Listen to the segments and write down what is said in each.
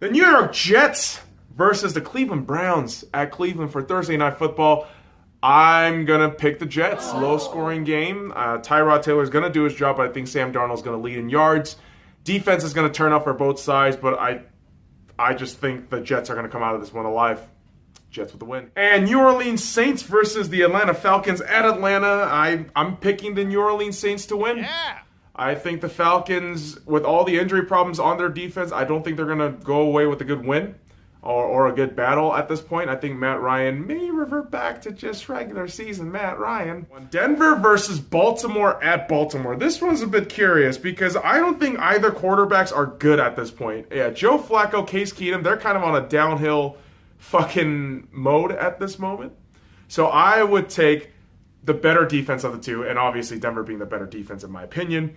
The New York Jets versus the Cleveland Browns at Cleveland for Thursday Night Football. I'm going to pick the Jets. Low-scoring game. Tyrod Taylor's going to do his job, but I think Sam Darnold's going to lead in yards. Defense is going to turn up for both sides, but I just think the Jets are going to come out of this one alive. Jets with the win. And New Orleans Saints versus the Atlanta Falcons at Atlanta. I'm picking the New Orleans Saints to win. Yeah. I think the Falcons, with all the injury problems on their defense, I don't think they're going to go away with a good win or a good battle at this point. I think Matt Ryan may revert back to just regular season Matt Ryan. Denver versus Baltimore at Baltimore. This one's a bit curious because I don't think either quarterbacks are good at this point. Yeah, Joe Flacco, Case Keenum, they're kind of on a downhill fucking mode at this moment. So I would take the better defense of the two, and obviously Denver being the better defense in my opinion.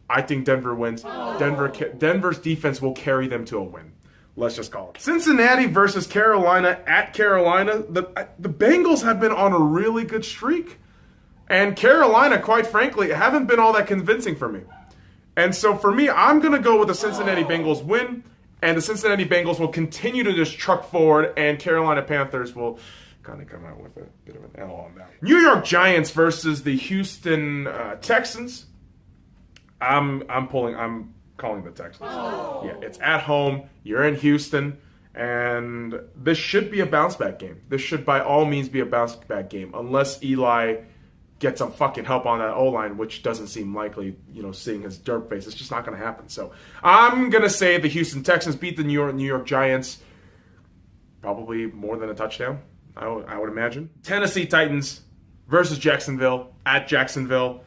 I think Denver wins. Denver's defense will carry them to a win. Let's just call it. Cincinnati versus Carolina at Carolina. The Bengals have been on a really good streak. And Carolina, quite frankly, haven't been all that convincing for me. And so for me, I'm going to go with the Cincinnati Bengals win. And the Cincinnati Bengals will continue to just truck forward. And Carolina Panthers will kind of come out with a bit of an L on that. New York Giants versus the Houston Texans. I'm calling the Texans. Yeah, it's at home. You're in Houston. And this should be a bounce-back game. This should, by all means, be a bounce-back game. Unless Eli gets some fucking help on that O-line, which doesn't seem likely, seeing his derp face. It's just not going to happen. So I'm going to say the Houston Texans beat the New York Giants. Probably more than a touchdown, I would imagine. Tennessee Titans versus Jacksonville at Jacksonville.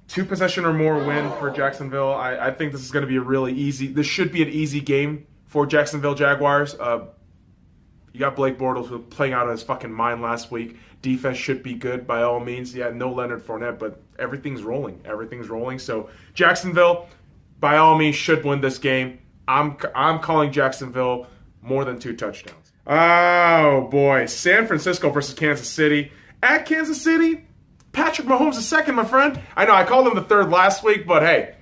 2 possession or more win for Jacksonville. I think this is going to be a really easy... This should be an easy game for Jacksonville Jaguars. You got Blake Bortles who was playing out of his fucking mind last week. Defense should be good by all means. Yeah, no Leonard Fournette, but everything's rolling. Everything's rolling. So Jacksonville, by all means, should win this game. I'm calling Jacksonville more than 2 touchdowns. Oh, boy. San Francisco versus Kansas City. At Kansas City... Patrick Mahomes is second, my friend. I know I called him the third last week, but hey,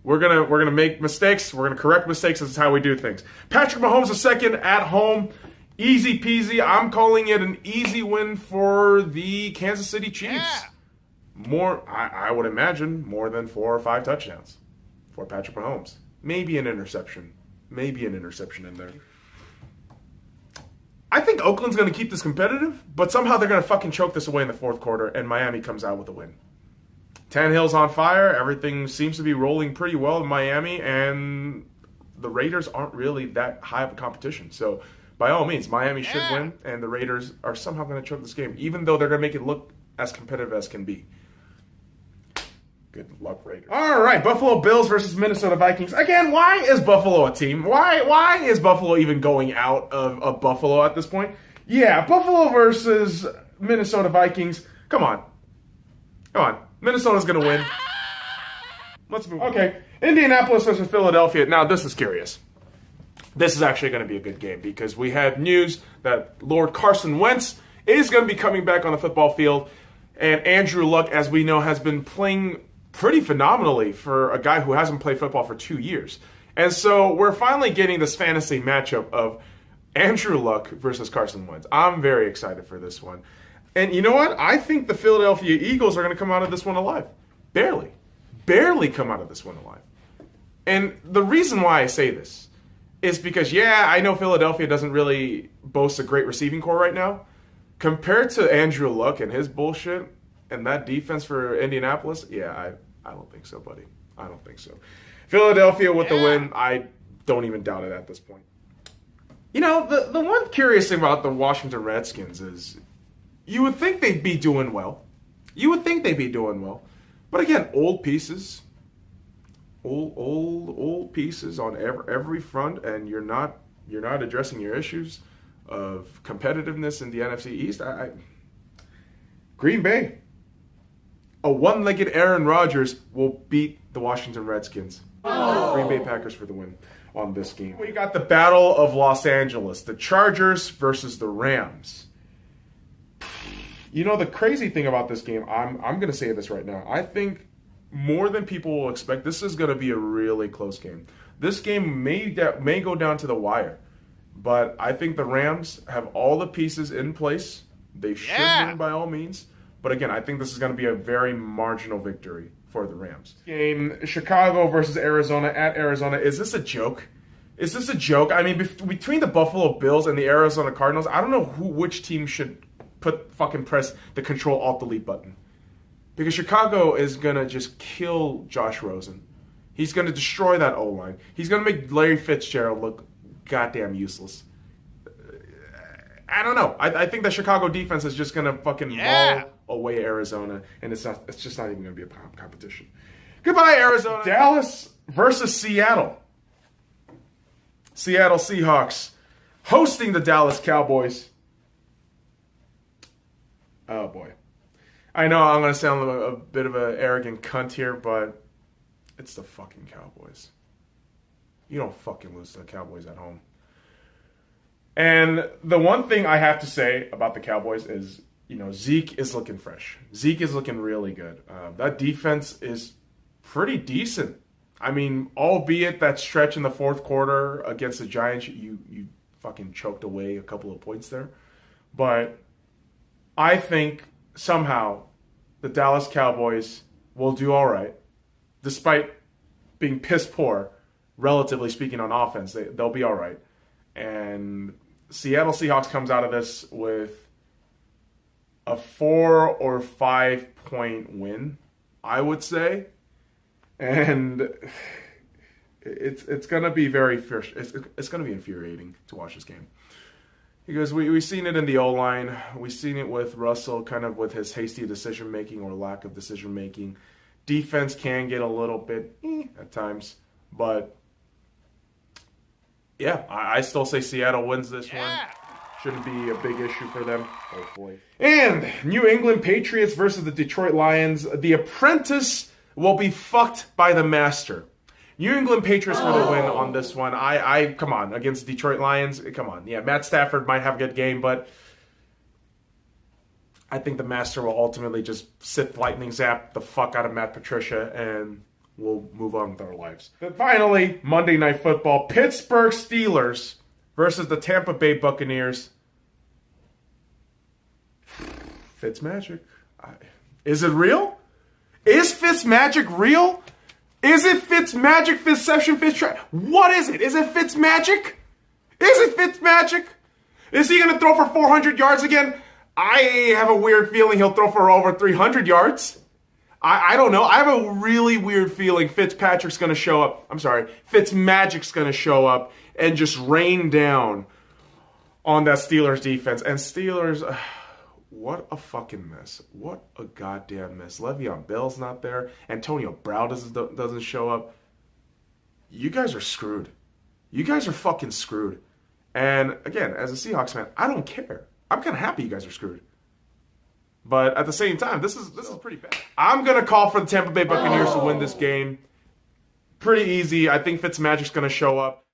we're gonna make mistakes. We're gonna correct mistakes. This is how we do things. Patrick Mahomes is second at home, easy peasy. I'm calling it an easy win for the Kansas City Chiefs. Yeah. I would imagine more than 4 or 5 touchdowns for Patrick Mahomes. Maybe an interception in there. I think Oakland's going to keep this competitive, but somehow they're going to fucking choke this away in the fourth quarter, and Miami comes out with a win. Tannehill's on fire. Everything seems to be rolling pretty well in Miami, and the Raiders aren't really that high of a competition. So, by all means, Miami should win, and the Raiders are somehow going to choke this game, even though they're going to make it look as competitive as can be. Good luck, Raiders. All right, Buffalo Bills versus Minnesota Vikings. Again, why is Buffalo a team? Why is Buffalo even going out of Buffalo at this point? Yeah, Buffalo versus Minnesota Vikings. Come on. Minnesota's going to win. Let's move on. Okay, Indianapolis versus Philadelphia. Now, this is curious. This is actually going to be a good game because we had news that Lord Carson Wentz is going to be coming back on the football field. And Andrew Luck, as we know, has been playing pretty phenomenally for a guy who hasn't played football for 2 years. And so we're finally getting this fantasy matchup of Andrew Luck versus Carson Wentz. I'm very excited for this one. And you know what? I think the Philadelphia Eagles are going to come out of this one alive. Barely come out of this one alive. And the reason why I say this is because, I know Philadelphia doesn't really boast a great receiving core right now. Compared to Andrew Luck and his bullshit and that defense for Indianapolis, I don't think so, buddy. I don't think so. Philadelphia with the win, I don't even doubt it at this point. The one curious thing about the Washington Redskins is you would think they'd be doing well. But again, old pieces. Old pieces on every front, and you're not addressing your issues of competitiveness in the NFC East. Green Bay, a one-legged Aaron Rodgers will beat the Washington Redskins. Green Bay Packers for the win on this game. We got the Battle of Los Angeles, the Chargers versus the Rams. The crazy thing about this game, I'm going to say this right now. I think more than people will expect, this is going to be a really close game. This game may go down to the wire, but I think the Rams have all the pieces in place. They should win by all means. But again, I think this is going to be a very marginal victory for the Rams. Game, Chicago versus Arizona at Arizona. Is this a joke? Is this a joke? I mean, between the Buffalo Bills and the Arizona Cardinals, I don't know which team should press the Control-Alt-Delete button. Because Chicago is going to just kill Josh Rosen. He's going to destroy that O-line. He's going to make Larry Fitzgerald look goddamn useless. I don't know. I think the Chicago defense is just going to fucking maul away Arizona, and it's just not even going to be a competition. Goodbye, Arizona. Dallas versus Seattle. Seattle Seahawks hosting the Dallas Cowboys. Oh, boy. I know I'm going to sound a bit of an arrogant cunt here, but it's the fucking Cowboys. You don't fucking lose to the Cowboys at home. And the one thing I have to say about the Cowboys is, Zeke is looking fresh. Zeke is looking really good. That defense is pretty decent. I mean, albeit that stretch in the fourth quarter against the Giants, you fucking choked away a couple of points there. But I think somehow the Dallas Cowboys will do all right, despite being piss poor, relatively speaking, on offense. They'll be all right. And Seattle Seahawks comes out of this with a 4 or 5 point win, I would say. And it's going to be very fierce. It's going to be infuriating to watch this game. Because we've seen it in the O-line. We've seen it with Russell, kind of with his hasty decision-making or lack of decision-making. Defense can get a little bit at times. But, yeah, I still say Seattle wins this one. Shouldn't be a big issue for them, hopefully. And New England Patriots versus the Detroit Lions. The apprentice will be fucked by the master. New England Patriots for the win on this one. I come on, against Detroit Lions, come on. Yeah, Matt Stafford might have a good game, but I think the master will ultimately just Sith lightning zap the fuck out of Matt Patricia, and we'll move on with our lives. But finally, Monday Night Football, Pittsburgh Steelers versus the Tampa Bay Buccaneers. Fitzmagic. Is it real? Is Fitzmagic real? Is it Fitzmagic, Fitzception, Fitztrap? What is it? Is it Fitzmagic? Is it Fitzmagic? Is he going to throw for 400 yards again? I have a weird feeling he'll throw for over 300 yards. I don't know. I have a really weird feeling Fitzmagic's going to show up and just rain down on that Steelers defense. And Steelers, what a fucking mess. What a goddamn mess. Le'Veon Bell's not there. Antonio Brown doesn't show up. You guys are screwed. You guys are fucking screwed. And again, as a Seahawks fan, I don't care. I'm kind of happy you guys are screwed. But at the same time, this is pretty bad. I'm going to call for the Tampa Bay Buccaneers to win this game. Pretty easy. I think Fitzmagic's going to show up.